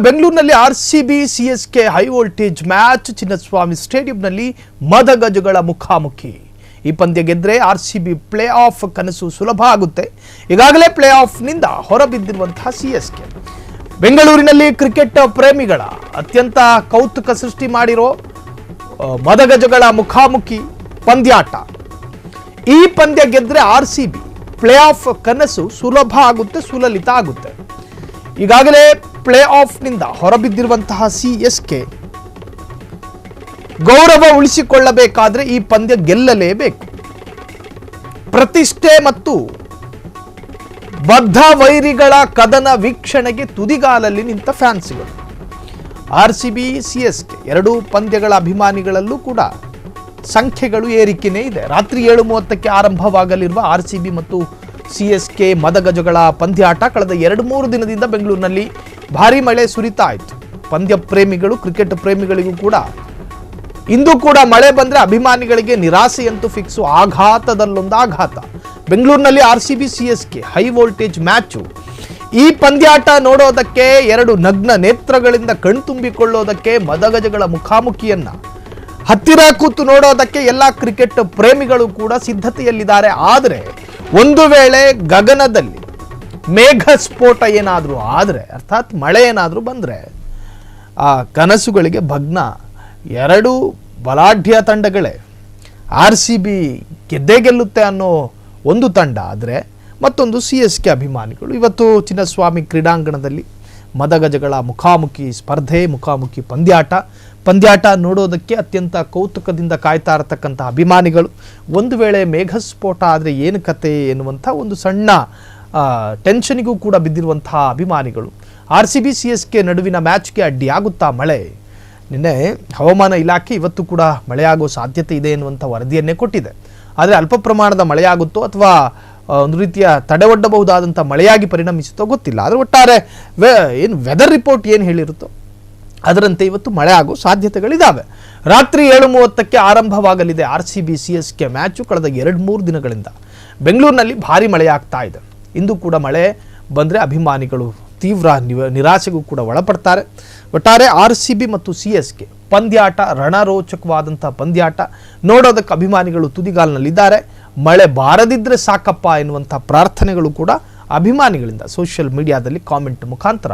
ಬೆಂಗಳೂರಿನಲ್ಲಿ RCB CSK high voltage match Chinnaswamy ಸ್ಟೇಡಿಯಂನಲ್ಲಿ ಮದಗಜಗಳ ಮುಖಾಮುಖಿ. ಈ ಪಂದ್ಯ ಗೆದ್ರೆ ಆರ್ಸಿಬಿ ಪ್ಲೇ ಆಫ್ ಕನಸು ಸುಲಭ ಆಗುತ್ತೆ. ಈಗಾಗಲೇ ಪ್ಲೇ ಆಫ್ ನಿಂದ ಹೊರಬಿದ್ದಿರುವಂತಹ ಸಿಎಸ್ಕೆ ಬೆಂಗಳೂರಿನಲ್ಲಿ ಕ್ರಿಕೆಟ್ ಪ್ರೇಮಿಗಳ ಅತ್ಯಂತ ಕೌತುಕ ಸೃಷ್ಟಿ ಮಾಡಿರೋ ಮದಗಜಗಳ ಮುಖಾಮುಖಿ ಪಂದ್ಯಾಟ. ಈ ಪಂದ್ಯ ಗೆದ್ರೆ ಆರ್ಸಿಬಿ ಪ್ಲೇ ಆಫ್ ಕನಸು ಸುಲಭ ಆಗುತ್ತೆ, ಸುಲಲಿತ ಆಗುತ್ತೆ. ಈಗಾಗಲೇ ಪ್ಲೇ ಆಫ್ ನಿಂದ ಹೊರಬಿದ್ದಿರುವಂತಹ ಸಿಎಸ್ಕೆ ಗೌರವ ಉಳಿಸಿಕೊಳ್ಳಬೇಕಾದ್ರೆ ಈ ಪಂದ್ಯ ಗೆಲ್ಲಲೇಬೇಕು. ಪ್ರತಿಷ್ಠೆ ಮತ್ತು ಬದ್ಧ ವೈರಿಗಳ ಕದನ ವೀಕ್ಷಣೆಗೆ ತುದಿಗಾಲಲ್ಲಿ ನಿಂತ ಫ್ಯಾನ್ಸ್ಗಳು. ಆರ್ಸಿಬಿ ಸಿಎಸ್ಕೆ ಎರಡೂ ಪಂದ್ಯಗಳ ಅಭಿಮಾನಿಗಳಲ್ಲೂ ಕೂಡ ಸಂಖ್ಯೆಗಳು ಏರಿಕೆನೇ ಇದೆ. ರಾತ್ರಿ 7:30ಕ್ಕೆ ಆರಂಭವಾಗಲಿರುವ ಆರ್ಸಿಬಿ ಮತ್ತು ಸಿಎಸ್ಕೆ ಮದಗಜಗಳ ಪಂದ್ಯಾಟ ಕಳೆದ 2-3 ದಿನದಿಂದ ಬೆಂಗಳೂರಿನಲ್ಲಿ ಭಾರಿ ಮಳೆ ಸುರಿತಾ ಇತ್ತು. ಪಂದ್ಯ ಪ್ರೇಮಿಗಳು, ಕ್ರಿಕೆಟ್ ಪ್ರೇಮಿಗಳಿಗೂ ಕೂಡ ಇಂದು ಕೂಡ ಮಳೆ ಬಂದ್ರೆ ಅಭಿಮಾನಿಗಳಿಗೆ ನಿರಾಸೆಯಂತೂ ಫಿಕ್ಸು. ಆಘಾತದಲ್ಲೊಂದು ಆಘಾತ. ಬೆಂಗಳೂರಿನಲ್ಲಿ RCB CSK high voltage match. ಈ ಪಂದ್ಯಾಟ ನೋಡೋದಕ್ಕೆ ಎರಡು ನಗ್ನ ನೇತ್ರಗಳಿಂದ ಕಣ್ತುಂಬಿಕೊಳ್ಳೋದಕ್ಕೆ ಮದಗಜಗಳ ಮುಖಾಮುಖಿಯನ್ನ ಹತ್ತಿರ ಕೂತು ನೋಡೋದಕ್ಕೆ ಎಲ್ಲ ಕ್ರಿಕೆಟ್ ಪ್ರೇಮಿಗಳು ಕೂಡ ಸಿದ್ಧತೆಯಲ್ಲಿದ್ದಾರೆ. ಆದರೆ ಒಂದು ವೇಳೆ ಗಗನದಲ್ಲಿ ಮೇಘ ಸ್ಫೋಟ ಏನಾದರೂ ಆದರೆ, ಅರ್ಥಾತ್ ಮಳೆ ಏನಾದರೂ ಬಂದರೆ ಆ ಕನಸುಗಳಿಗೆ ಭಗ್ನ. ಎರಡು ಬಲಾಢ್ಯ ತಂಡಗಳೇ. ಆರ್ಸಿಬಿ ಗೆದ್ದೇ ಗೆಲ್ಲುತ್ತೆ ಅನ್ನೋ ಒಂದು ತಂಡ ಆದರೆ ಮತ್ತೊಂದು ಸಿಎಸ್ಕೆ ಅಭಿಮಾನಿಗಳು. ಇವತ್ತು ಚಿನ್ನಸ್ವಾಮಿ ಕ್ರೀಡಾಂಗಣದಲ್ಲಿ ಮದಗಜಗಳ ಮುಖಾಮುಖಿ ಸ್ಪರ್ಧೆ, ಮುಖಾಮುಖಿ ಪಂದ್ಯಾಟ ನೋಡೋದಕ್ಕೆ ಅತ್ಯಂತ ಕೌತುಕದಿಂದ ಕಾಯ್ತಾ ಇರತಕ್ಕಂಥ ಅಭಿಮಾನಿಗಳು. ಒಂದು ವೇಳೆ ಮೇಘಸ್ಫೋಟ ಆದರೆ ಏನು ಕತೆ ಎನ್ನುವಂಥ ಒಂದು ಸಣ್ಣ ಟೆನ್ಷನಿಗೂ ಕೂಡ ಬಿದ್ದಿರುವಂತಹ ಅಭಿಮಾನಿಗಳು. ಆರ್ಸಿಬಿ ಸಿಎಸ್ಕೆ ನಡುವಿನ ಮ್ಯಾಚ್ಗೆ ಅಡ್ಡಿಯಾಗುತ್ತಾ ಮಳೆ? ನಿನ್ನೆ ಹವಾಮಾನ ಇಲಾಖೆ ಇವತ್ತು ಕೂಡ ಮಳೆಯಾಗೋ ಸಾಧ್ಯತೆ ಇದೆ ಎನ್ನುವಂಥ ವರದಿಯನ್ನೇ ಕೊಟ್ಟಿದೆ. ಆದರೆ ಅಲ್ಪ ಪ್ರಮಾಣದ ಮಳೆಯಾಗುತ್ತೋ ಅಥವಾ ಒಂದು ರೀತಿಯ ತಡೆಯೊಡ್ಡಬಹುದಾದಂಥ ಮಳೆಯಾಗಿ ಪರಿಣಮಿಸುತ್ತೋ ಗೊತ್ತಿಲ್ಲ. ಆದರೆ ಒಟ್ಟಾರೆ ವೆದರ್ ರಿಪೋರ್ಟ್ ಏನು ಹೇಳಿರುತ್ತೋ ಅದರಂತೆ ಇವತ್ತು ಮಳೆ ಆಗೋ ಸಾಧ್ಯತೆಗಳಿದ್ದಾವೆ. ರಾತ್ರಿ 7:30ಕ್ಕೆ ಆರಂಭವಾಗಲಿದೆ ಆರ್ಸಿಬಿ ಸಿಎಸ್ಕೆ ಮ್ಯಾಚು. ಕಳೆದ 2-3 ದಿನಗಳಿಂದ ಬೆಂಗಳೂರಿನಲ್ಲಿ ಭಾರಿ ಮಳೆಯಾಗ್ತಾ ಇದೆ. ಇಂದು ಕೂಡ ಮಳೆ ಬಂದರೆ ಅಭಿಮಾನಿಗಳು ತೀವ್ರ ನಿರಾಸೆಗೂ ಕೂಡ ಒಳಪಡ್ತಾರೆ. ಒಟ್ಟಾರೆ ಆರ್ಸಿಬಿ ಮತ್ತು ಸಿಎಸ್ಕೆ ಪಂದ್ಯಾಟ ರಣರೋಚಕವಾದಂಥ ಪಂದ್ಯಾಟ ನೋಡೋದಕ್ಕೆ ಅಭಿಮಾನಿಗಳು ತುದಿಗಾಲಿನಲ್ಲಿದ್ದಾರೆ. ಮಳೆ ಬಾರದಿದ್ದರೆ ಸಾಕಪ್ಪ ಎನ್ನುವಂಥ ಪ್ರಾರ್ಥನೆಗಳು ಕೂಡ ಅಭಿಮಾನಿಗಳಿಂದ ಸೋಷಿಯಲ್ ಮೀಡಿಯಾದಲ್ಲಿ ಕಾಮೆಂಟ್ ಮುಖಾಂತರ